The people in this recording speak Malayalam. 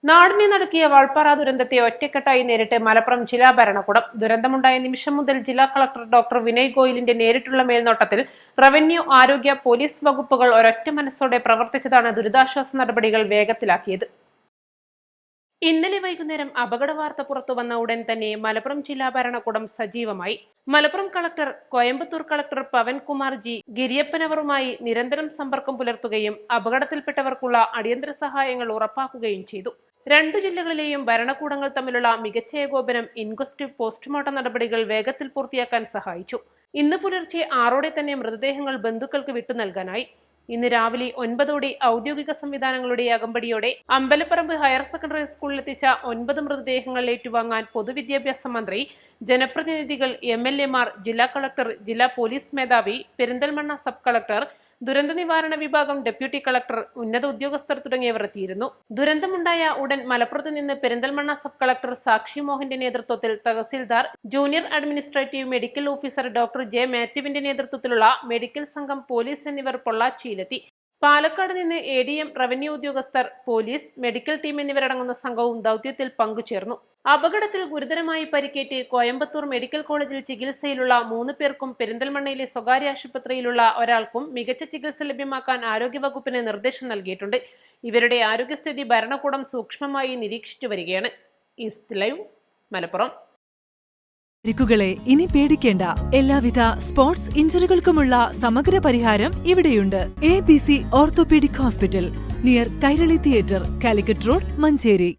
നാടിനെ നടുക്കിയ വാൾപ്പാറ ദുരന്തത്തെ ഒറ്റക്കെട്ടായി നേരിട്ട് മലപ്പുറം ജില്ലാ ഭരണകൂടം. ദുരന്തമുണ്ടായ നിമിഷം മുതൽ ജില്ലാ കളക്ടർ ഡോക്ടർ വിനയ് ഗോയലിന്റെ നേരിട്ടുള്ള മേൽനോട്ടത്തിൽ റവന്യൂ, ആരോഗ്യ, പോലീസ് വകുപ്പുകൾ ഒരൊറ്റ മനസ്സോടെ പ്രവർത്തിച്ചതാണ് ദുരിതാശ്വാസ നടപടികൾ വേഗത്തിലാക്കിയത്. ഇന്നലെ വൈകുന്നേരം അപകട വാർത്ത പുറത്തുവന്ന ഉടൻ തന്നെ മലപ്പുറം ജില്ലാ ഭരണകൂടം സജീവമായി. Malappuram collector, Coimbatore collector Pavankumar G ഗിരിയപ്പനവറുമായി നിരന്തരം സമ്പർക്കം പുലർത്തുകയും അപകടത്തിൽപ്പെട്ടവർക്കുള്ള അടിയന്തര സഹായങ്ങൾ ഉറപ്പാക്കുകയും ചെയ്തു. രണ്ടു ജില്ലകളിലെയും ഭരണകൂടങ്ങൾ തമ്മിലുള്ള മികച്ച ഏകോപനം ഇൻക്വസ്റ്റ്, പോസ്റ്റ്മോർട്ടം നടപടികൾ വേഗത്തിൽ പൂർത്തിയാക്കാൻ സഹായിച്ചു. ഇന്ന് പുലർച്ചെ 6 തന്നെ മൃതദേഹങ്ങൾ ബന്ധുക്കൾക്ക് വിട്ടു നൽകാനായി. ഇന്ന് രാവിലെ 9 ഔദ്യോഗിക സംവിധാനങ്ങളുടെ അകമ്പടിയോടെ അമ്പലപ്പറമ്പ് ഹയർ സെക്കൻഡറി സ്കൂളിലെത്തിച്ച 9 മൃതദേഹങ്ങൾ ഏറ്റുവാങ്ങാൻ പൊതുവിദ്യാഭ്യാസ മന്ത്രി, ജനപ്രതിനിധികൾ, MLA മാർ, ജില്ലാ കളക്ടർ, ജില്ലാ പോലീസ് മേധാവി, പെരിന്തൽമണ്ണ സബ് കളക്ടർ, ദുരന്ത നിവാരണ വിഭാഗം ഡെപ്യൂട്ടി കളക്ടർ, ഉന്നത ഉദ്യോഗസ്ഥർ തുടങ്ങിയവർ എത്തിയിരുന്നു. ദുരന്തമുണ്ടായ ഉടൻ മലപ്പുറത്ത് നിന്ന് പെരിന്തൽമണ്ണ സബ് കളക്ടർ സാക്ഷി മോഹന്റെ നേതൃത്വത്തിൽ tahsildar, junior administrative medical officer doctor J മാത്യുവിന്റെ നേതൃത്വത്തിലുള്ള മെഡിക്കൽ സംഘം, പോലീസ് എന്നിവർ പൊള്ളാച്ചിയിലെത്തി. പാലക്കാട് നിന്ന് ADM, റവന്യൂ ഉദ്യോഗസ്ഥർ, പോലീസ്, മെഡിക്കൽ ടീം എന്നിവരടങ്ങുന്ന സംഘവും ദൌത്യത്തിൽ പങ്കുചേർന്നു. അപകടത്തിൽ ഗുരുതരമായി പരിക്കേറ്റ് കോയമ്പത്തൂർ മെഡിക്കൽ കോളേജിൽ ചികിത്സയിലുള്ള 3 പേർക്കും പെരിന്തൽമണ്ണയിലെ സ്വകാര്യ ആശുപത്രിയിലുള്ള ഒരാൾക്കും മികച്ച ചികിത്സ ലഭ്യമാക്കാൻ ആരോഗ്യവകുപ്പിന് നിർദ്ദേശം നൽകിയിട്ടുണ്ട്. ഇവരുടെ ആരോഗ്യസ്ഥിതി ഭരണകൂടം സൂക്ഷ്മമായി നിരീക്ഷിച്ചു വരികയാണ്. East live, Malappuram. പരിക്കുകളെ ഇനി പേടിക്കേണ്ട. എല്ലാവിധ സ്പോർട്സ് ഇഞ്ചുറികൾക്കുമുള്ള സമഗ്ര പരിഹാരം ഇവിടെയുണ്ട്. ABC orthopaedic hospital, near Kairali theatre, Calicut road, Manjeri.